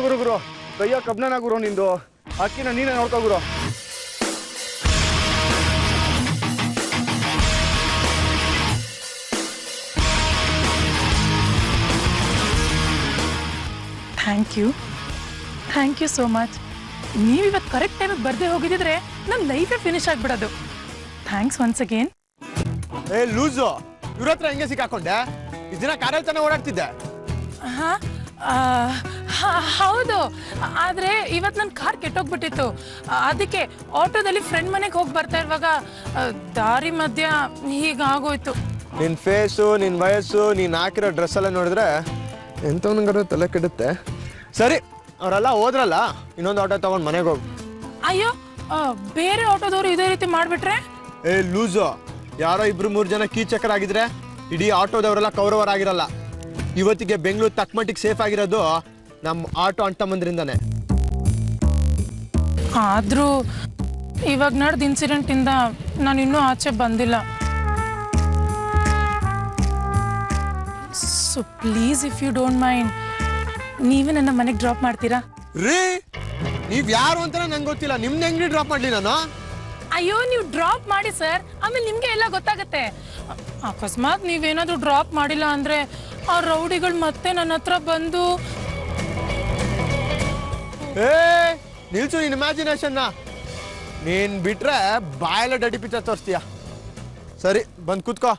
ಗುರು ಕೈಯ ಕಬ್ನನ ಗುರು ನಿಂದು ಅಕ್ಕಿನ ನೀನೇ ನೋಡ್ಕೋ ಗುರು. Thank you so much. ನೀವಿವತ್ತು ಕರೆಕ್ಟ್ ಟೈಮಿಗೆ ಬರ್ದೇ ಹೋಗಿದ್ದಿದ್ರೆ ನನ್ನ ಲೈಫೇ ಫಿನಿಶ್ ಆಗಿಬಿಡೋದು. Thanks once again. ಏ ಲೂಸು, ಇವ್ರ ಹತ್ರ ಹೆಂಗೆ ಸಿಕ್ಕಾಕೊಂಡೆ? ಇಷ್ಟು ದಿನ ಕಾರಲ್ಲಿ ತಾನೇ ಓಡಾಡ್ತಿದ್ದೆ. ಹೌದು, ಆದರೆ ಇವತ್ತು ನನ್ನ ಕಾರ್ ಕೆಟ್ಟೋಗ್ಬಿಟ್ಟಿತ್ತು. ಅದಕ್ಕೆ ಆಟೋದಲ್ಲಿ ಫ್ರೆಂಡ್ ಮನೆಗೆ ಹೋಗಿ ಬರ್ತಾ ಇರುವಾಗ ದಾರಿ ಮಧ್ಯ ಹೀಗಾಗೋಯ್ತು. ನಿನ್ನ ಫೇಸು, ನಿನ್ನ ವಯಸ್ಸು, ನೀನು ಹಾಕಿರೋ ಡ್ರೆಸ್ ಎಲ್ಲ ನೋಡಿದ್ರೆ ಎಂಥವನಿಗಾರು ತಲೆ ಕೆಡುತ್ತೆ. ಸರಿ, ಅವರೆಲ್ಲ ಹೋದ್ರಲ್ಲ, ಇನ್ನೊಂದು ಆಟೋ ತಗೊಂಡು ಮನೆಗೆ ಹೋಗು. ಅಯ್ಯೋ, ಬೇರೆ ಆಟೋದವರು ಇದೇ ರೀತಿ ಮಾಡಿಬಿಟ್ರೆ? ಏ ಲೂಸು, ಯಾರೋ 2-3 ಜನ ಕೀಚಕರಾಗಿದ್ರೆ ಇಡೀ ಆಟೋದವರೆಲ್ಲ ಕೌರವರಾಗಿರಲ್ಲ. ಇವತ್ತಿಗೆ ಬೆಂಗಳೂರು ತಕ್ಕಮಟ್ಟಿಗೆ ಸೇಫ್ ಆಗಿರೋದು ನಮ್ಮ ಆಟೋ ಅಂಟಮ್ಮಂದ್ರಿಂದಾನೆ. ಆದರೂ ಇವಾಗ ನಡೆದ ಇನ್ಸಿಡೆಂಟಿಂದ ನಾನು ಇನ್ನೂ ಆಚೆ ಬಂದಿಲ್ಲ. So please, if you don't mind, ನೀವೇ ನನ್ನ ಮನೆಗೆ ಡ್ರಾಪ್ ಮಾಡ್ತೀರಾ? ರೀ, ನೀವ್ ಯಾರು ಅಂತ ನಂಗೆ ಗೊತ್ತಿಲ್ಲ. ನಿಮ್ನ ಹೆಂಗ್ರಿ ಡ್ರಾಪ್ ಮಾಡ್ಲಿ ನಾನು? ಅಯ್ಯೋ, ನೀವು ಡ್ರಾಪ್ ಮಾಡಿ ಸರ್, ಆಮೇಲೆ ನಿಮ್ಗೆ ಎಲ್ಲ ಗೊತ್ತಾಗತ್ತೆ. ಅಕಸ್ಮಾತ್ ನೀವೇನಾದ್ರೂ ಡ್ರಾಪ್ ಮಾಡಿಲ್ಲ ಅಂದ್ರೆ ಆ ರೌಡಿಗಳು ಮತ್ತೆ ನನ್ನ ಹತ್ರ ಬಂದು. ಏ ನಿಲ್ಸು ನಿನ್ ಇಮ್ಯಾಜಿನೇಷನ್ನ. ನೀನ್ ಬಿಟ್ರೆ ಬಾಯೆಲ್ಲ ಡಡಿ ಪಿಕ್ಚರ್ ತೋರಿಸ್ತೀಯ. ಸರಿ, ಬಂದ್ ಕೂತ್ಕೋ.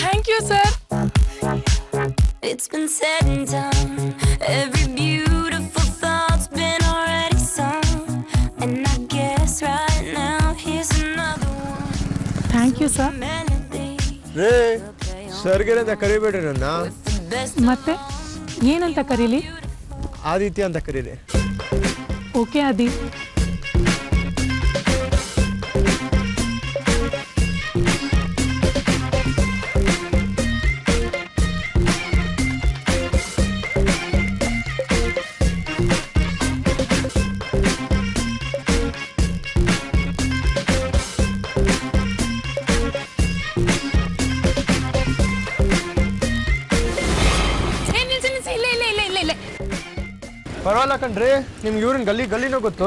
Thank you sir. It's been said and done. Every beautiful thought's been already sung. And I guess right now here's another one. Thank you sir. ರೇ, ಸರ್ಗೆರೆ ಅಂತ ಕರಿಬೇಡ್ರಿ ನನ್ನ. ಮತ್ತೆ ಏನಂತ ಕರೀಲಿ? ಆದಿತ್ಯ ಅಂತ ಕರೀರಿ. ಓಕೆ ಆದಿ. ಪರವಾಗಿಲ್ಲ ಕಣ್ರಿ, ನಿಮ್ಗೆ ಇವ್ರನ್ನ ಗಲ್ಲಿನೋ ಗೊತ್ತು.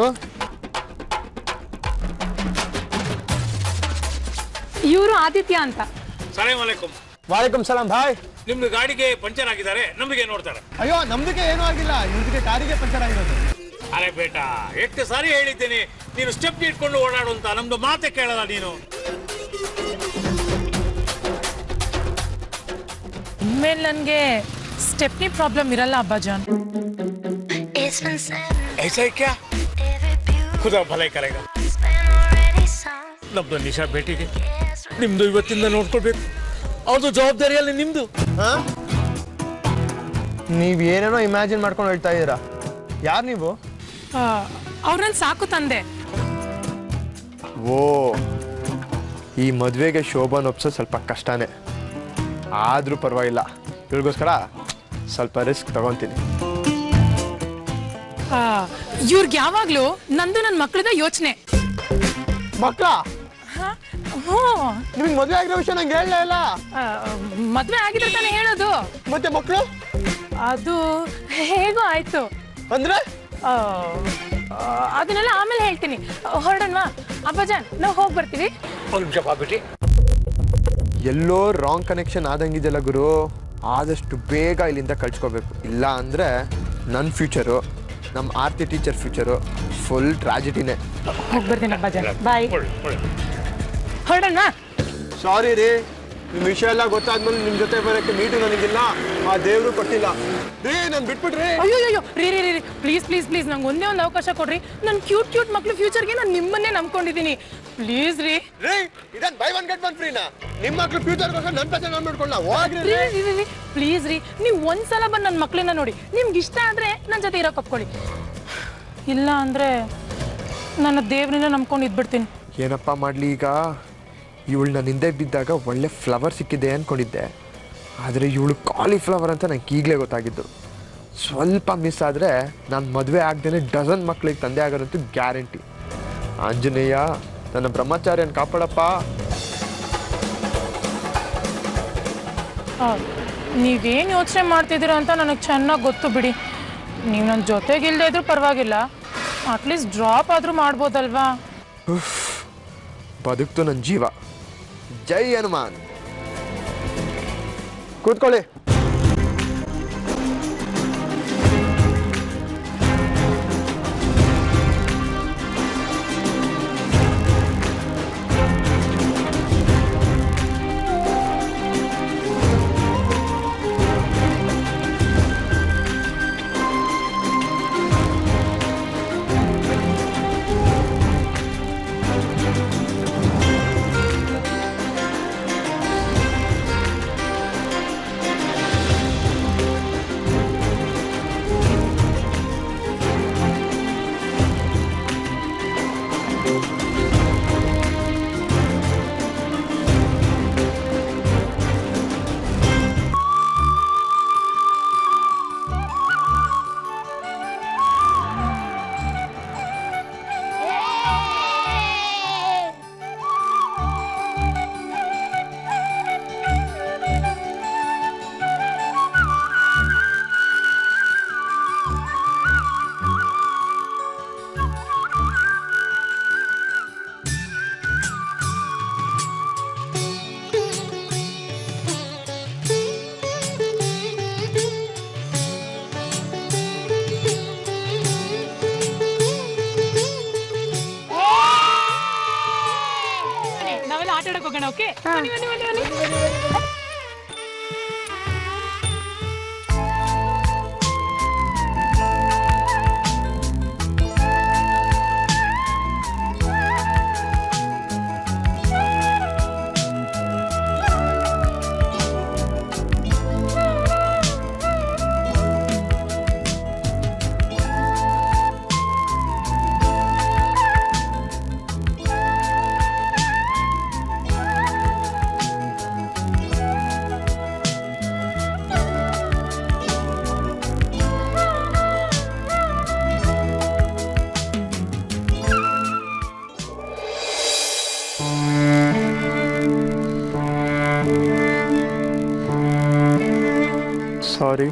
ಇವರು ಆದಿತ್ಯ ಅಂತ. ಸಲಾಮ್ ಅಲೈಕುಂ. ವಾಲೇಕುಂ ಸಲಾಂ ಭಾಯ್. ನಿಮ್ದು ಗಾಡಿಗೆ ಪಂಚರ್ ಆಗಿದ್ದಾರೆ, ನಮಗೆ ನೋಡ್ತಾರೆ. ಅಯ್ಯೋ, ನಮ್ದಕ್ಕೆ ಏನೂ ಆಗಿಲ್ಲ, ಇವ್ರಿಗೆ ಕಾರಿಗೆ ಪಂಚರ್ ಆಗಿರೋದು. ಅರೆ ಬೇಟಾ, ಎಷ್ಟು ಸಾರಿ ಹೇಳಿದ್ದೇನೆ ನೀನು ಸ್ಟೆಪ್ ಇಟ್ಕೊಂಡು ಓಡಾಡು ಅಂತ. ನಮ್ದು ಮಾತೆ ಕೇಳಲ್ಲ ನೀನು. ಇನ್ಮೇಲೆ ನನಗೆ ಸ್ಟೆಪ್ನಿ ಪ್ರಾಬ್ಲಮ್ ಇರಲ್ಲ ಅಬ್ಬಾಜಾನ್. It's been said. ऐसा ही क्या? खुदा भलाई करेगा. ನಮ್ದು ನಿಶಾ ಭೇಟಿಗೆ ನಿಮ್ದು ಇವತ್ತಿಂದ ನೋಡ್ಕೊಳ್ಬೇಕು. ಅವ್ರದ್ದು ಜವಾಬ್ದಾರಿಯಲ್ಲಿ ನಿಮ್ದು. ನೀವ್ ಏನೇನೋ ಇಮ್ಯಾಜಿನ್ ಮಾಡ್ಕೊಂಡು ಹೇಳ್ತಾ ಇದ್ದೀರಾ. ಯಾರು ನೀವು? ಅವ್ರನ್ನ ಸಾಕು ತಂದೆ. ಓ, ಈ ಮದುವೆಗೆ ಶೋಭನ್ ಒಪ್ಸೋ ಸ್ವಲ್ಪ ಕಷ್ಟನೇ. ಆದ್ರೂ ಪರವಾಗಿಲ್ಲ, ಇವ್ರಿಗೋಸ್ಕರ ಸ್ವಲ್ಪ ರಿಸ್ಕ್ ತಗೊಂತೀನಿ. ಇವ್ರಿಗೆ ಯಾವಾಗ್ಲೂ ನಂದು ನನ್ನ ಮಕ್ಕಳದ ಯೋಚನೆ. ಮಕ್ಕಳ? ನಿಮ್ಗೆ ಮದುವೆ ಆಗಿರೋ ವಿಷಯ ನಂಗೆ ಹೇಳಲೇ ಇಲ್ಲ. ಮದ್ವೆ ಆಗಿದ್ರೆ ತಾನೇ ಹೇಳೋದು. ಮತ್ತೆ ಮಕ್ಕಳು? ಅದು ಹೇಗೋ ಆಯ್ತು. ಅಂದ್ರೆ ಅದನ್ನೆಲ್ಲ ಆಮೇಲೆ ಹೇಳ್ತೀನಿ. ಹೊರಡನ್ವಾ ಅಬ್ಬಾಜಾನ್, ನಾವು ಹೋಗಿ ಬರ್ತೀವಿ. ಒಂದು ನಿಮಿಷ ಬಾಬಿಟಿ. ಎಲ್ಲೋ ರಾಂಗ್ ಕನೆಕ್ಷನ್ ಆದಂಗಿದೆಯಲ್ಲ ಗುರು. ಆದಷ್ಟು ಬೇಗ ಇಲ್ಲಿಂದ ಕಳ್ಸ್ಕೋಬೇಕು. ಇಲ್ಲ ಅಂದ್ರೆ ನನ್ನ ಫ್ಯೂಚರು, ನಮ್ಮ ಆರ್ತಿ ಟೀಚರ್ ಫ್ಯೂಚರು ಫುಲ್ ಟ್ರಾಜಿಡಿನೇ. ಹೋಗಿ ಬರ್ತೀನಿ ಅಬ್ಬಾಜಾನ್, ಬಾಯ್. ಹೊರಡನ್ವಾ? ಸಾರಿ ರೀ, ನಿಮ್ಮ ವಿಷಯ ಎಲ್ಲ ಗೊತ್ತಾದ್ಮೇಲೆ ನಿಮ್ಮ ಜೊತೆ ಬರೋಕ್ಕೆ ಮೀಟು ನನಗಿಲ್ಲ, ಆ ದೇವರು ಕೊಟ್ಟಿಲ್ಲ ರೀ. ನಾನು ಬಿಟ್ಬಿಟ್ರಿ. ಅಯ್ಯೋ ರೀ ರೀ ರೀ ಪ್ಲೀಸ್ ಪ್ಲೀಸ್ ಪ್ಲೀಸ್, ನಂಗೆ ಒಂದೇ ಒಂದು ಅವಕಾಶ ಕೊಡ್ರಿ. ನನ್ನ ಕ್ಯೂಟ್ ಮಕ್ಳು ಫ್ಯೂಚರ್ಗೆ ನಾನು ನಿಮ್ಮನ್ನೇ ನಂಬ್ಕೊಂಡಿದ್ದೀನಿ. ಪ್ಲೀಸ್ ರೀ. ಇದನ್ ಬೈ ಒನ್ ಗೆಟ್ ಒನ್ ಫ್ರೀನಾ? ನಿಮ್ಮ ಮಕ್ಳು ಫ್ಯೂಚರ್ಗೋಸ್ಕರ ನನ್ನ ಪ್ರಶ್ನೆ ನಾನು ಮಾಡ್ಕೊಳ್ಳ. ಹೋಗ್ರಿ ಪ್ಲೀಸ್ ರೀ, ನೀವು ಒಂದ್ಸಲ ಬಂದು ನನ್ನ ಮಕ್ಳನ್ನ ನೋಡಿ. ನಿಮ್ಗೆ ಇಷ್ಟ ಆದ್ರೆ ನನ್ನ ಜೊತೆ ಇರೋಕೆ ಒಪ್ಕೊಳ್ಳಿ. ಇಲ್ಲ ಅಂದ್ರೆ ನನ್ನ ದೇವ್ರನ್ನ ನಂಬ್ಕೊಂಡು ಇದ್ಬಿಡ್ತೀನಿ. ಏನಪ್ಪ ಮಾಡಲಿ ಈಗ? ಇವಳು ನನ್ನ ಹಿಂದೆ ಬಿದ್ದಾಗ ಒಳ್ಳೆ ಫ್ಲವರ್ ಸಿಕ್ಕಿದೆ ಅಂದ್ಕೊಂಡಿದ್ದೆ, ಆದರೆ ಇವಳು ಕಾಲಿಫ್ಲವರ್ ಅಂತ ನಂಗೆ ಈಗಲೇ ಗೊತ್ತಾಗಿದ್ದು. ಸ್ವಲ್ಪ ಮಿಸ್ ಆದರೆ ನಾನು ಮದುವೆ ಆಗದೇನೆ ಡಜನ್ ಮಕ್ಕಳಿಗೆ ತಂದೆ ಆಗೋದಂತೂ ಗ್ಯಾರಂಟಿ. ಆಂಜನೇಯ, ನನ್ನ ಬ್ರಹ್ಮಚಾರ್ಯನ ಕಾಪಾಡಪ್ಪ. ನೀವೇನು ಯೋಚನೆ ಮಾಡ್ತಿದ್ದೀರಾ ಅಂತ ನನಗೆ ಚೆನ್ನಾಗಿ ಗೊತ್ತು ಬಿಡಿ. ನೀವು ನನ್ನ ಜೊತೆಗಿಲ್ಲದೆ ಇದ್ರೂ ಪರವಾಗಿಲ್ಲ, ಅಟ್ಲೀಸ್ಟ್ ಡ್ರಾಪ್ ಆದರೂ ಮಾಡ್ಬೋದಲ್ವಾ? ಬದುಕ್ತು ನನ್ನ ಜೀವ. ಜೈ ಹನುಮಾನ್. ಕೂತ್ಕೊಳ್ಳಿ. ನಾವೆಲ್ಲ ಆಟ ಆಡಕ್ಕೆ ಹೋಗೋಣ. ಓಕೆ, ಬನ್ನಿ ಬನ್ನಿ ಬನ್ನಿ ಬನ್ನಿ. ಸಾರಿ.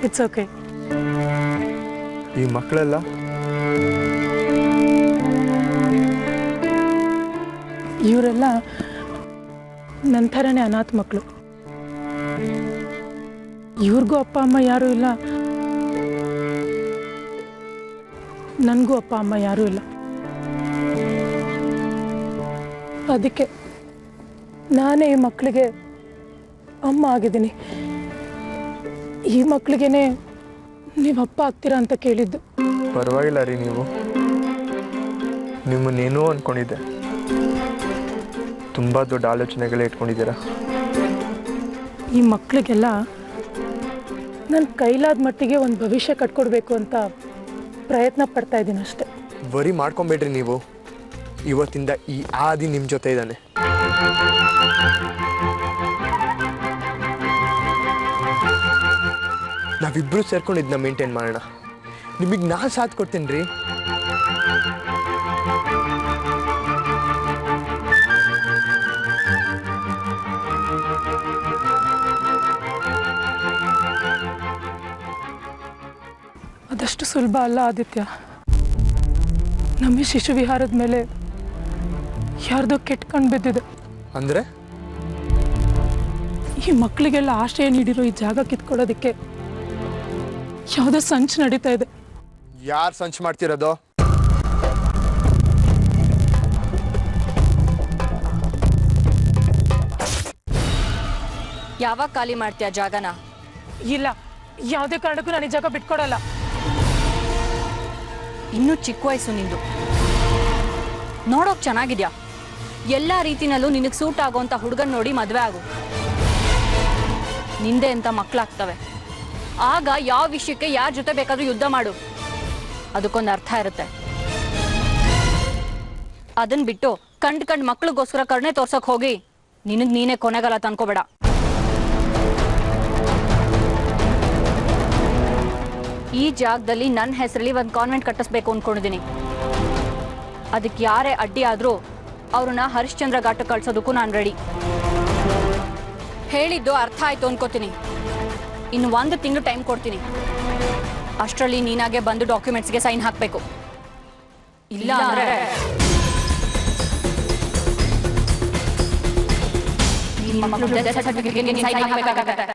It's okay. ಈ ಮಕ್ಕಳೆಲ್ಲ ಇವರೆಲ್ಲ ನನ್ನ ಥರನೇ ಅನಾಥ ಮಕ್ಕಳು. ಇವ್ರಿಗೂ ಅಪ್ಪ ಅಮ್ಮ ಯಾರೂ ಇಲ್ಲ, ನನಗೂ ಅಪ್ಪ ಅಮ್ಮ ಯಾರೂ ಇಲ್ಲ. ಅದಕ್ಕೆ ನಾನೇ ಈ ಮಕ್ಕಳಿಗೆ ಅಮ್ಮ ಆಗಿದ್ದೀನಿ. ಈ ಮಕ್ಕಳಿಗೇನೆ ನೀವು ಅಪ್ಪ ಆಗ್ತೀರಾ ಅಂತ ಕೇಳಿದ್ದು. ಪರವಾಗಿಲ್ಲ ರೀ, ನೀವು ನಿಮ್ಮನ್ನೇನೋ ಅಂದ್ಕೊಂಡಿದ್ದೆ. ತುಂಬ ದೊಡ್ಡ ಆಲೋಚನೆಗಳೇ ಇಟ್ಕೊಂಡಿದ್ದೀರಾ. ಈ ಮಕ್ಕಳಿಗೆಲ್ಲ ನನ್ನ ಕೈಲಾದ ಮಟ್ಟಿಗೆ ಒಂದು ಭವಿಷ್ಯ ಕಟ್ಕೊಡ್ಬೇಕು ಅಂತ ಪ್ರಯತ್ನ ಪಡ್ತಾ ಇದ್ದೀನಿ ಅಷ್ಟೆ. ವರಿ ಮಾಡ್ಕೊಬೇಡ್ರಿ ನೀವು. ಇವತ್ತಿಂದ ಈ ಆದಿ ನಿಮ್ಮ ಜೊತೆ ಇದ್ದಾನೆ. ನಾವಿಬ್ರು ಸೇರ್ಕೊಂಡು ಇದನ್ನ ಮೇಂಟೈನ್ ಮಾಡೋಣ. ನಿಮಗೆ ನಾನು ಸಾಥ್ ಕೊಡ್ತೀನಿ ರೀ. ಅದಷ್ಟು ಸುಲಭ ಅಲ್ಲ ಆದಿತ್ಯ. ನಮ್ಮ ಶಿಶು ವಿಹಾರದ ಮೇಲೆ ಯಾರ್ದೋ ಕೆಟ್ಟ ಕಣ್ಣು ಬಿದ್ದಿದೆ. ಅಂದರೆ ಈ ಮಕ್ಕಳಿಗೆಲ್ಲ ಆಶ್ರಯ ನೀಡಿರೋ ಈ ಜಾಗ ಕಿತ್ಕೊಳ್ಳೋದಕ್ಕೆ ಯಾವುದೋ ಸಂಚು ನಡೀತಾ ಇದೆ. ಯಾರು ಸಂಚು ಮಾಡ್ತಿರೋದು? ಯಾವಾಗ ಖಾಲಿ ಮಾಡ್ತೀಯ ಜಾಗನ? ಇಲ್ಲ, ಯಾವುದೇ ಕಾರಣಕ್ಕೂ ನಾನು ಈ ಜಾಗ ಬಿಟ್ಕೊಡಲ್ಲ. ಇನ್ನೂ ಚಿಕ್ಕ ವಯಸ್ಸು ನಿಂದು, ನೋಡೋಕ್ ಚೆನ್ನಾಗಿದ್ಯಾ. ಎಲ್ಲ ರೀತಿನಲ್ಲೂ ನಿನಗೆ ಸೂಟ್ ಆಗೋಂಥ ಹುಡುಗನ್ ನೋಡಿ ಮದುವೆ ಆಗು. ನಿಂದೆ ಅಂತ ಮಕ್ಕಳಾಗ್ತವೆ. ಆಗ ಯಾವ ವಿಷಯಕ್ಕೆ ಯಾರ ಜೊತೆ ಬೇಕಾದ್ರೂ ಯುದ್ಧ ಮಾಡು. ಅದಕ್ಕೊಂದು ಅರ್ಥ ಇರುತ್ತೆ. ಅದನ್ನ ಬಿಟ್ಟು ಕಂಡ್ ಮಕ್ಳಿಗೋಸ್ಕರ ಕರ್ಣೆ ತೋರ್ಸಕ್ ಹೋಗಿ ನಿನಗ್ ನೀನೇ ಕೊನೆಗಲ್ಲ ತಂದ್ಕೋಬೇಡ. ಈ ಜಾಗದಲ್ಲಿ ನನ್ನ ಹೆಸರಲ್ಲಿ ಒಂದು ಕಾನ್ವೆಂಟ್ ಕಟ್ಟಿಸ್ಬೇಕು ಅನ್ಕೊಂಡಿದ್ದೀನಿ. ಅದಕ್ಕೆ ಯಾರೇ ಅಡ್ಡಿ ಆದ್ರೂ ಅವ್ರನ್ನ ಹರಿಶ್ಚಂದ್ರ ಘಾಟ ಕಳ್ಸೋದಕ್ಕೂ ನಾನು ರೆಡಿ. ಹೇಳಿದ್ದು ಅರ್ಥ ಆಯ್ತು ಅನ್ಕೋತೀನಿ. ಇನ್ನು 1 ತಿಂಗಳು ಟೈಮ್ ಕೊಡ್ತೀನಿ. ಅಷ್ಟರಲ್ಲಿ ನೀನಾಗೆ ಬಂದು ಡಾಕ್ಯುಮೆಂಟ್ಸ್ಗೆ ಸೈನ್ ಹಾಕಬೇಕು. ಇಲ್ಲ ಅಂದ್ರೆ ನಿಮ್ಮ ಮಕ್ಕಳು ಡೆತ್ ಸರ್ಟಿಫಿಕೇಟ್ಗೆ ನೀನು ಸೈನ್ ಹಾಕಬೇಕಾಗತ್ತೆ.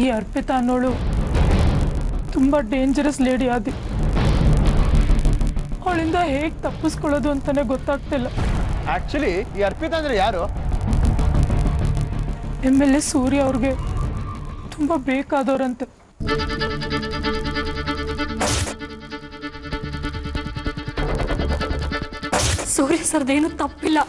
ಈ ಅರ್ಪಿತಾ ಅನ್ನೋಳು ತುಂಬ ಡೇಂಜರಸ್ ಲೇಡಿ ಆದಿ. ಅವಳಿಂದ ಹೇಗೆ ತಪ್ಪಿಸ್ಕೊಳ್ಳೋದು ಅಂತಾನೆ ಗೊತ್ತಾಗ್ತಿಲ್ಲ. ಆಕ್ಚುಲಿ ಈ ಅರ್ಪಿತಾ ಅಂದ್ರೆ ಯಾರು? MLA ಸೂರ್ಯ ಅವ್ರಿಗೆ ತುಂಬ ಬೇಕಾದವ್ರಂತೆ. ಸೂರ್ಯ ಸರ್ದೇನು ತಪ್ಪಿಲ್ಲ.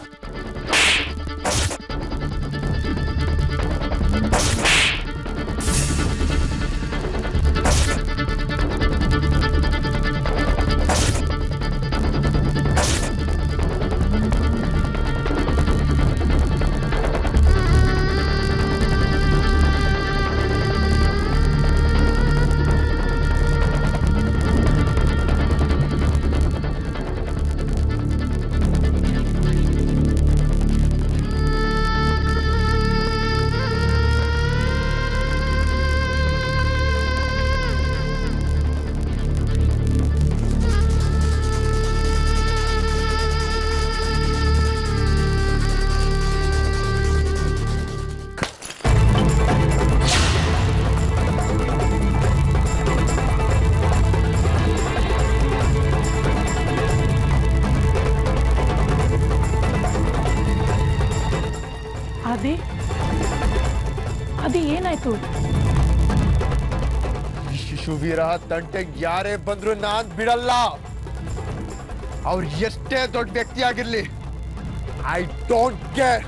ಅದು ಏನಾಯ್ತು? ಶಿಶುವೀರ ತಂಟೆಗೆ ಯಾರೇ ಬಂದ್ರು ನಾನ್ ಬಿಡಲ್ಲ. ಅವ್ರು ಎಷ್ಟೇ ದೊಡ್ಡ ವ್ಯಕ್ತಿ ಆಗಿರ್ಲಿ, ಐ ಡೋಂಟ್ ಕೇರ್.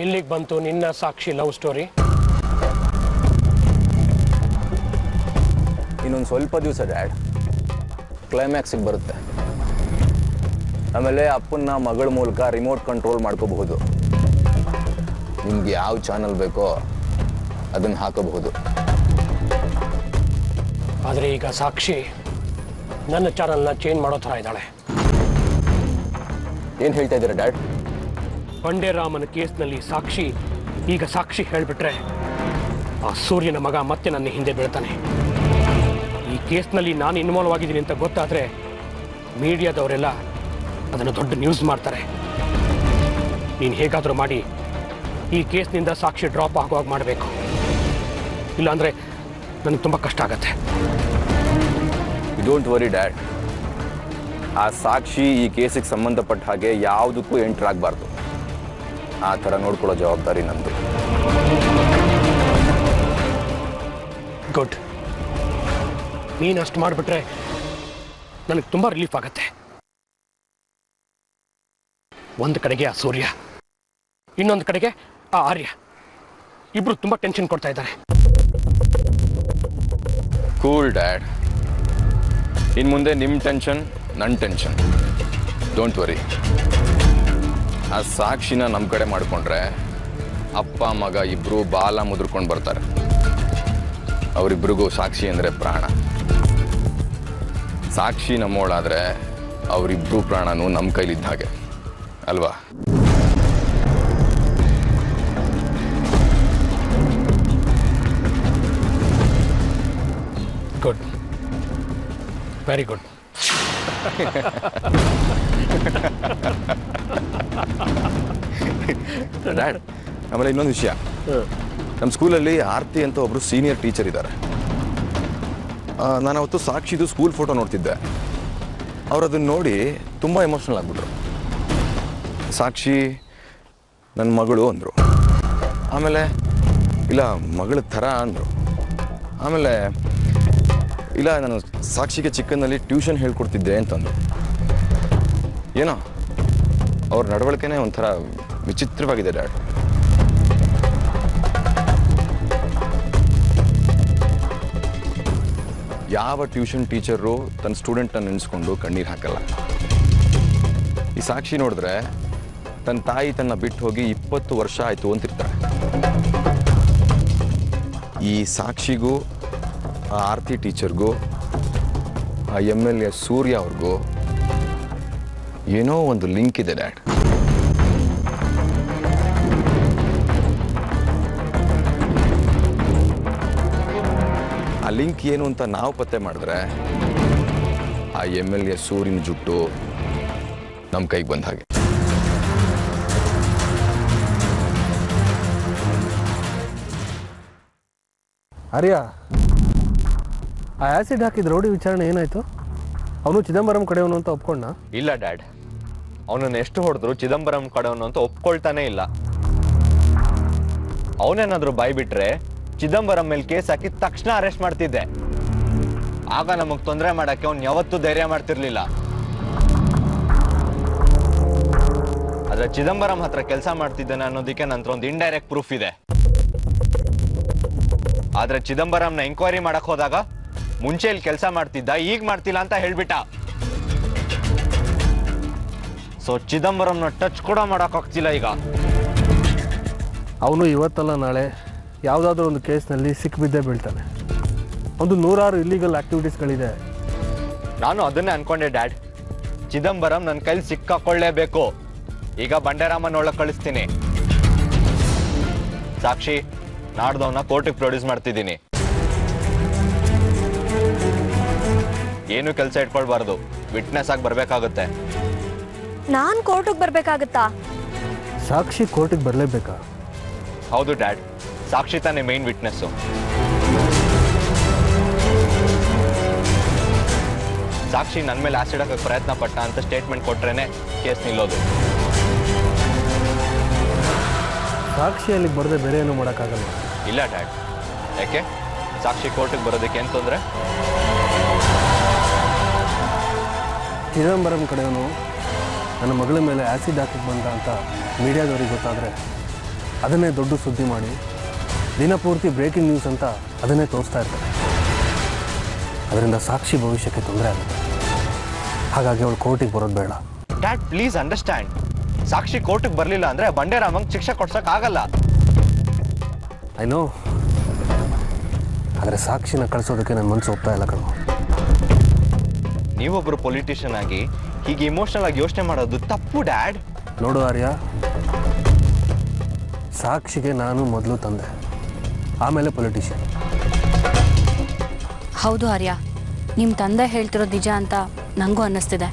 ಇಲ್ಲಿಗೆ ಬಂತು ನಿನ್ನ ಸಾಕ್ಷಿ ಲವ್ ಸ್ಟೋರಿ. ಇನ್ನೊಂದು ಸ್ವಲ್ಪ ದಿವಸ ಡ್ಯಾಡ್ ಕ್ಲೈಮ್ಯಾಕ್ಸಿಗೆ ಬರುತ್ತೆ. ಆಮೇಲೆ ಅಪ್ಪನ್ನ ಮಗಳ ಮೂಲಕ ರಿಮೋಟ್ ಕಂಟ್ರೋಲ್ ಮಾಡ್ಕೋಬಹುದು. ನಿಮ್ಗೆ ಯಾವ ಚಾನಲ್ ಬೇಕೋ ಅದನ್ನು ಹಾಕಬಹುದು. ಆದರೆ ಈಗ ಸಾಕ್ಷಿ ನನ್ನ ಚಾನಲ್ನ ಚೇಂಜ್ ಮಾಡೋ ಥರ ಇದ್ದಾಳೆ. ಏನು ಹೇಳ್ತಾ ಇದ್ದೀರಾ ಡ್ಯಾಡ್? ಬಂಡೇರಾಮನ ಕೇಸ್ನಲ್ಲಿ ಈಗ ಸಾಕ್ಷಿ ಹೇಳ್ಬಿಟ್ರೆ ಆ ಸೂರ್ಯನ ಮಗ ಮತ್ತೆ ನನ್ನ ಹಿಂದೆ ಬೀಳ್ತಾನೆ. ಈ ಕೇಸ್ನಲ್ಲಿ ನಾನು ಇನ್ವಾಲ್ವ್ ಆಗಿದ್ದೀನಿ ಅಂತ ಗೊತ್ತಾದರೆ ಮೀಡಿಯಾದವರೆಲ್ಲ ಅದನ್ನು ದೊಡ್ಡ ನ್ಯೂಸ್ ಮಾಡ್ತಾರೆ. ನೀನು ಹೇಗಾದರೂ ಮಾಡಿ ಈ ಕೇಸ್ನಿಂದ ಸಾಕ್ಷಿ ಡ್ರಾಪ್ ಆಗುವಾಗ ಮಾಡಬೇಕು. ಇಲ್ಲಾಂದರೆ ನನಗೆ ತುಂಬ ಕಷ್ಟ ಆಗತ್ತೆ. ಡೋಂಟ್ ವರಿ ಡ್ಯಾಡ್, ಆ ಸಾಕ್ಷಿ ಈ ಕೇಸಿಗೆ ಸಂಬಂಧಪಟ್ಟ ಹಾಗೆ ಯಾವುದಕ್ಕೂ ಎಂಟರ್ ಆಗಬಾರ್ದು. ಆ ಥರ ನೋಡ್ಕೊಳ್ಳೋ ಜವಾಬ್ದಾರಿ ನಂದು. ಗುಡ್. ನೀನು ಅಷ್ಟು ಮಾಡಿಬಿಟ್ರೆ ನನಗೆ ತುಂಬ ರಿಲೀಫ್ ಆಗತ್ತೆ. ಒಂದು ಕಡೆಗೆ ಆ ಸೂರ್ಯ, ಇನ್ನೊಂದು ಕಡೆಗೆ ಆ ಆರ್ಯ, ಇಬ್ರು ತುಂಬ ಟೆನ್ಷನ್ ಕೊಡ್ತಾ ಇದ್ದಾರೆ. Cool dad. ಇನ್ನು ಮುಂದೆ ನಿಮ್ಮ ಟೆನ್ಷನ್ ನನ್ನ ಟೆನ್ಷನ್. Don't worry. ಆ ಸಾಕ್ಷಿನ ನಮ್ಮ ಕಡೆ ಮಾಡಿಕೊಂಡ್ರೆ ಅಪ್ಪ ಮಗ ಇಬ್ಬರು ಬಾಲ ಮುದ್ರಕೊಂಡು ಬರ್ತಾರೆ. ಅವರಿಬ್ರಿಗೂ ಸಾಕ್ಷಿ ಅಂದರೆ ಪ್ರಾಣ. ಸಾಕ್ಷಿ ನಮ್ಮೋಳಾದರೆ ಅವರಿಬ್ಬರು ಪ್ರಾಣನೂ ನಮ್ಮ ಕೈಲಿದ್ದ ಹಾಗೆ ಅಲ್ವಾ? Good, very good. ಡ್ಯಾಡ್, ಆಮೇಲೆ ಇನ್ನೊಂದು ವಿಷಯ. ನಮ್ಮ ಸ್ಕೂಲಲ್ಲಿ ಆರ್ತಿ ಅಂತ ಒಬ್ರು ಸೀನಿಯರ್ ಟೀಚರ್ ಇದ್ದಾರೆ. ನಾನು ಅವತ್ತು ಸಾಕ್ಷಿದು ಸ್ಕೂಲ್ ಫೋಟೋ ನೋಡ್ತಿದ್ದೆ. ಅವ್ರು ಅದನ್ನು ನೋಡಿ ತುಂಬ ಎಮೋಷ್ನಲ್ ಆಗಿಬಿಟ್ರು. ಸಾಕ್ಷಿ ನನ್ನ ಮಗಳು ಅಂದರು. ಆಮೇಲೆ ಇಲ್ಲ ಮಗಳ ಥರ ಅಂದರು. ಆಮೇಲೆ ಇಲ್ಲ ನಾನು ಸಾಕ್ಷಿಗೆ ಚಿಕ್ಕಂದಲ್ಲಿ ಟ್ಯೂಷನ್ ಹೇಳ್ಕೊಡ್ತಿದ್ದೆ ಅಂತಂದು. ಏನೋ ಅವ್ರ ನಡವಳಿಕೆನೇ ಒಂಥರ ವಿಚಿತ್ರವಾಗಿದೆ ಡ್ಯಾಡ್. ಯಾವ ಟ್ಯೂಷನ್ ಟೀಚರು ತನ್ನ ಸ್ಟೂಡೆಂಟನ್ನು ನೆನೆಸ್ಕೊಂಡು ಕಣ್ಣೀರು ಹಾಕಲ್ಲ. ಈ ಸಾಕ್ಷಿ ನೋಡಿದ್ರೆ ತನ್ನ ತಾಯಿ ತನ್ನ ಬಿಟ್ಟು ಹೋಗಿ 20 ವರ್ಷ ಆಯಿತು ಅಂತಿರ್ತಾರೆ. ಈ ಸಾಕ್ಷಿಗೂ ಆ ಆರ್ತಿ ಟೀಚರ್ಗೂ ಆ MLA ಸೂರ್ಯ ಅವ್ರಿಗೂ ಏನೋ ಒಂದು ಲಿಂಕ್ ಇದೆ ಡ್ಯಾಡ್. ಆ ಲಿಂಕ್ ಏನು ಅಂತ ನಾವು ಪತ್ತೆ ಮಾಡಿದ್ರೆ ಆ MLA ಸೂರ್ಯನ ಜುಟ್ಟು ನಮ್ಮ ಕೈಗೆ ಬಂದ ಹಾಗೆ. ಆರ್ಯ, ಆ ಆ್ಯಸಿಡ್ ಹಾಕಿದ ರೌಡಿ ವಿಚಾರಣೆ ಏನಾಯ್ತು? ಅವನು ಚಿದಂಬರಂ ಕಡೆಯವನು ಅಂತ ಒಪ್ಕೊಂಡ? ಇಲ್ಲ ಡ್ಯಾಡ್, ಅವನನ್ನು ಎಷ್ಟು ಹೊಡೆದ್ರು ಚಿದಂಬರಂ ಕಡೆಯವನು ಅಂತ ಒಪ್ಕೊಳ್ತಾನೆ ಇಲ್ಲ. ಅವನೇನಾದ್ರೂ ಬಾಯ್ ಬಿಟ್ರೆ ಚಿದಂಬರಂ ಮೇಲೆ ಕೇಸ್ ಹಾಕಿ ತಕ್ಷಣ ಅರೆಸ್ಟ್ ಮಾಡ್ತಿದ್ದೆ. ಆಗ ನಮಗ್ ತೊಂದರೆ ಮಾಡಕ್ಕೆ ಅವ್ನು ಯಾವತ್ತೂ ಧೈರ್ಯ ಮಾಡ್ತಿರ್ಲಿಲ್ಲ. ಆದ್ರೆ ಚಿದಂಬರಂ ಹತ್ರ ಕೆಲಸ ಮಾಡ್ತಿದ್ದಾನೆ ಅನ್ನೋದಕ್ಕೆ ನಂತರ ಒಂದು ಇಂಡೈರೆಕ್ಟ್ ಪ್ರೂಫ್ ಇದೆ. ಆದ್ರೆ ಚಿದಂಬರಂನ ಎಂಕ್ವೈರಿ ಮಾಡಕ್ ಹೋದಾಗ ಮುಂಚೆ ಇಲ್ಲಿ ಕೆಲಸ ಮಾಡ್ತಿದ್ದ, ಈಗ ಮಾಡ್ತಿಲ್ಲ ಅಂತ ಹೇಳ್ಬಿಟ್ಟ. ಸೊ ಚಿದಂಬರಂನ ಟಚ್ ಕೂಡ ಮಾಡಕ್ ಆಗ್ತಿಲ್ಲ ಈಗ. ಅವನು ಇವತ್ತಲ್ಲ ನಾಳೆ ಯಾವುದಾದ್ರೂ ಒಂದು ಕೇಸ್ನಲ್ಲಿ ಸಿಕ್ಬಿದ್ದೇ ಬೀಳ್ತಾನೆ. ಒಂದು 100 ಇಲ್ಲಿಗಲ್ ಆಕ್ಟಿವಿಟೀಸ್ಗಳಿದೆ. ನಾನು ಅದನ್ನೇ ಅನ್ಕೊಂಡೆ ಡ್ಯಾಡ್. ಚಿದಂಬರಂ ನನ್ನ ಕೈಲಿ ಸಿಕ್ಕಾಕೊಳ್ಳೇಬೇಕು. ಈಗ ಬಂಡೆರಾಮನ್ ಒಳಗೆ ಕಳಿಸ್ತೀನಿ. ಸಾಕ್ಷಿ, ನಾಡ್ದವನ್ನ ಕೋರ್ಟಿಗೆ ಪ್ರೊಡ್ಯೂಸ್ ಮಾಡ್ತಿದ್ದೀನಿ. ಏನು ಕೆಲಸ ಇಟ್ಕೊಳ್ಬಾರ್ದು, ವಿಟ್ನೆಸ್ ಆಗಿ ಬರ್ಬೇಕಾಗುತ್ತೆ. ನಾನು ಕೋರ್ಟಿಗೆ ಬರ್ಬೇಕಾಗತ್ತಾ? ಸಾಕ್ಷಿ ಕೋರ್ಟಿಗೆ ಬರಲೇಬೇಕಾ? ಹೌದು ಡ್ಯಾಡ್, ಸಾಕ್ಷಿ ತಾನೇ ಮೇನ್ ವಿಟ್ನೆಸ್ಸು. ಸಾಕ್ಷಿ ನನ್ನ ಮೇಲೆ ಆಸಿಡ್ ಹಾಕಕ್ಕೆ ಪ್ರಯತ್ನ ಪಟ್ಟ ಅಂತ ಸ್ಟೇಟ್ಮೆಂಟ್ ಕೊಟ್ರೇನೆ ಕೇಸ್ ನಿಲ್ಲೋದು. ಸಾಕ್ಷಿ ಅಲ್ಲಿಗೆ ಬರದೆ ಬೇರೆ ಏನೂ ಮಾಡೋಕ್ಕಾಗಲ್ಲ. ಇಲ್ಲ ಡ್ಯಾಡ್. ಯಾಕೆ? ಸಾಕ್ಷಿ ಕೋರ್ಟಿಗೆ ಬರೋದಕ್ಕೆ ಏನು ತೊಂದರೆ? ಚಿದಂಬರಂ ಕಡೆಯವನು ನನ್ನ ಮಗಳ ಮೇಲೆ ಆ್ಯಸಿಡ್ ಹಾಕಕ್ಕೆ ಬಂದ ಅಂತ ಮೀಡಿಯಾದವ್ರಿಗೆ ಗೊತ್ತಾದರೆ ಅದನ್ನೇ ದೊಡ್ಡ ಸುದ್ದಿ ಮಾಡಿ ದಿನಪೂರ್ತಿ ಬ್ರೇಕಿಂಗ್ ನ್ಯೂಸ್ ಅಂತ ಅದನ್ನೇ ತೋರಿಸ್ತಾ ಇರ್ತಾರೆ. ಅದರಿಂದ ಸಾಕ್ಷಿ ಭವಿಷ್ಯಕ್ಕೆ ತೊಂದರೆ ಆಗುತ್ತೆ. ಹಾಗಾಗಿ ಅವಳು ಕೋರ್ಟಿಗೆ ಬರೋದು ಬೇಡ. Dad please understand. ಸಾಕ್ಷಿ ಕೋರ್ಟಿಗೆ ಬರಲಿಲ್ಲ ಅಂದರೆ ಬಂಡೆರಾಮಂಗೆ ಶಿಕ್ಷೆ ಕೊಡ್ಸೋಕ್ಕಾಗಲ್ಲ. ಐ ನೋ, ಆದರೆ ಸಾಕ್ಷಿನ ಕಳಿಸೋದಕ್ಕೆ ನನ್ನ ಮನಸ್ಸು ಒಪ್ತಾ ಇಲ್ಲ ಕಣೋ. ನೀವೊಬ್ಬರು ಪೊಲಿಟಿಷಿಯನ್ ಆಗಿ ಹೀಗೆ ಇಮೋಷನಲ್ ಆಗಿ ಯೋಚನೆ ಮಾಡೋದು ತಪ್ಪು ಡ್ಯಾಡ್. ನೋಡು ಆರ್ಯ, ಸಾಕ್ಷಿಗೆ ನಾನು ಮೊದಲು ತಂದೆ, ಆಮೇಲೆ ಪೊಲಿಟಿಷಿಯನ್. ಹೌದು ಆರ್ಯ, ನಿಮ್ಮ ತಂದೆ ಹೇಳ್ತಿರೋದು ನಿಜ ಅಂತ ನನಗೂ ಅನ್ನಿಸ್ತಿದೆ.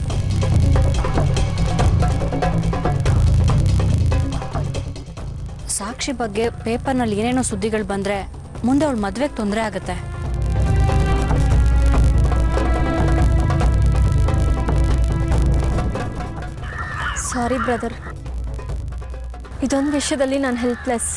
ಸಾಕ್ಷಿ ಬಗ್ಗೆ ಪೇಪರ್ನಲ್ಲಿ ಏನೇನೋ ಸುದ್ದಿಗಳು ಬಂದರೆ ಮುಂದೆ ಅವಳ ಮದುವೆಗೆ ತೊಂದರೆ ಆಗುತ್ತೆ. ಸಾರಿ ಬ್ರದರ್, ಇದೊಂದು ವಿಷಯದಲ್ಲಿ ನಾನು ಹೆಲ್ಪ್ಲೆಸ್.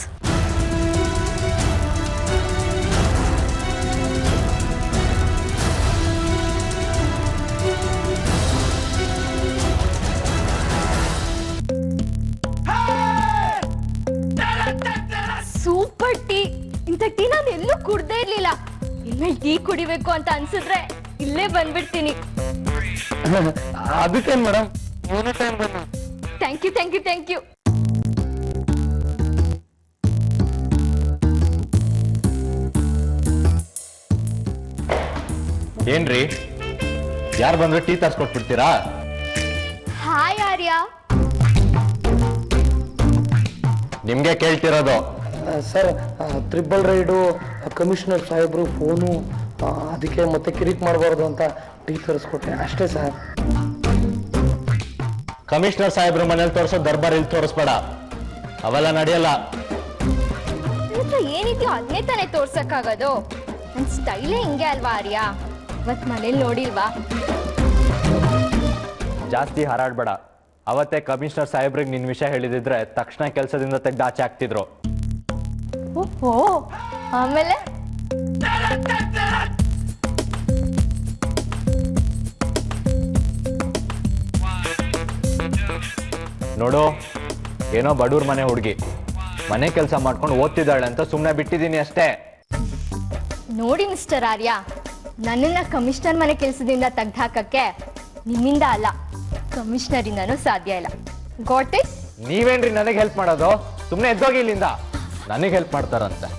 Super tea. ಇಂಥ ಟೀ ನಾನು ಎಲ್ಲೂ ಕುಡ್ದೇ ಇರ್ಲಿಲ್ಲ. ಇನ್ಮೇಲೆ ಟೀ ಕುಡಿಬೇಕು ಅಂತ ಅನ್ಸಿದ್ರೆ ಇಲ್ಲೇ ಬಂದ್ಬಿಡ್ತೀನಿ. ಅದಕ್ಕೇನು madam, thank you thank you thank you. ಏನ್ರಿ, ಯಾರು ಬಂದ್ರೆ ಟೀ ತರ್ಸ್ಕೊಟ್ಬಿಡ್ತೀರಾ? ಹಾಯ್ ಆರ್ಯ. ನಿಮ್ಗೆ ಕೇಳ್ತಿರೋದು. ಸರ್, ಟ್ರಿಬಲ್ ರೈಡು, ಕಮಿಷನರ್ ಸಾಹೇಬ್ರು ಫೋನು, ಅದಕ್ಕೆ ಮತ್ತೆ ಕಿರಿಕ್ ಮಾಡಬಾರ್ದು ಅಂತ ಟೀ ತರಿಸ್ಕೊಟ್ಟೆ ಅಷ್ಟೇ ಸರ್. ಕಮಿಷನರ್ ಸಾಹೇಬ್ರು ಮನೇಲಿ ತೋರಿಸೋ ದರ್ಬಾರ್ ಇಲ್ಲಿ ತೋರಿಸ್ಬೇಡ, ಅವೆಲ್ಲ ನಡೆಯಲ್ಲ. ಏನಿದೆಯೋ ಅದನ್ನೇ ತಾನೇ ತೋರ್ಸಕ್ಕಾಗೋದು. ನನ್ನ ಸ್ಟೈಲೇ ಹಿಂಗೆ ಅಲ್ವಾ ಆರ್ಯ? ಇವತ್ ಮನೇಲಿ ನೋಡಿಲ್ವಾ? ಜಾಸ್ತಿ ಹಾರಾಡ್ಬೇಡ. ಅವತ್ತೇ ಕಮಿಷನರ್ ಸಾಹೇಬ್ರಿಗೆ ನಿನ್ನ ವಿಷಯ ಹೇಳಿದಿದ್ರೆ ತಕ್ಷಣ ಕೆಲಸದಿಂದ ತೆಗೆದು ಆಚೆ ಆಗ್ತಿದ್ರು. ಓಹೋ, ಆಮೇಲೆ ನೋಡು, ಏನೋ ಬಡವ್ರ ಮನೆ ಹುಡುಗಿ ಮನೆ ಕೆಲಸ ಮಾಡ್ಕೊಂಡು ಓದ್ತಿದ್ದಾಳೆ ಅಂತ ಸುಮ್ಮನೆ ಬಿಟ್ಟಿದ್ದೀನಿ ಅಷ್ಟೇ. ನೋಡಿ ಮಿಸ್ಟರ್ ಆರ್ಯ, ನನ್ನನ್ನ ಕಮಿಷನರ್ ಮನೆ ಕೆಲಸದಿಂದ ತೆಗ್ದಾಕಕ್ಕೆ ನಿಮ್ಮಿಂದ ಅಲ್ಲ, ಕಮಿಷನರಿಂದನೂ ಸಾಧ್ಯ ಇಲ್ಲ. Got it? ನೀವೇನ್ರಿ ನನಗೆ ಹೆಲ್ಪ್ ಮಾಡೋದು? ಸುಮ್ಮನೆ ಎದ್ದೋಗಿ ಇಲ್ಲಿಂದ. ನನಗೆ ಹೆಲ್ಪ್ ಮಾಡ್ತಾರಂತೆ.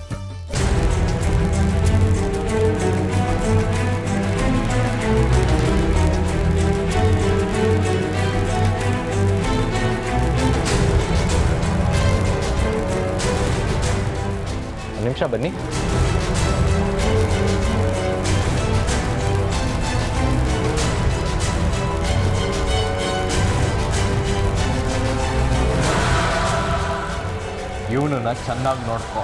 ಒಂದು ನಿಮಿಷ ಬನ್ನಿ. ಇವನನ್ನ ಚೆನ್ನಾಗಿ ನೋಡ್ಕೊ.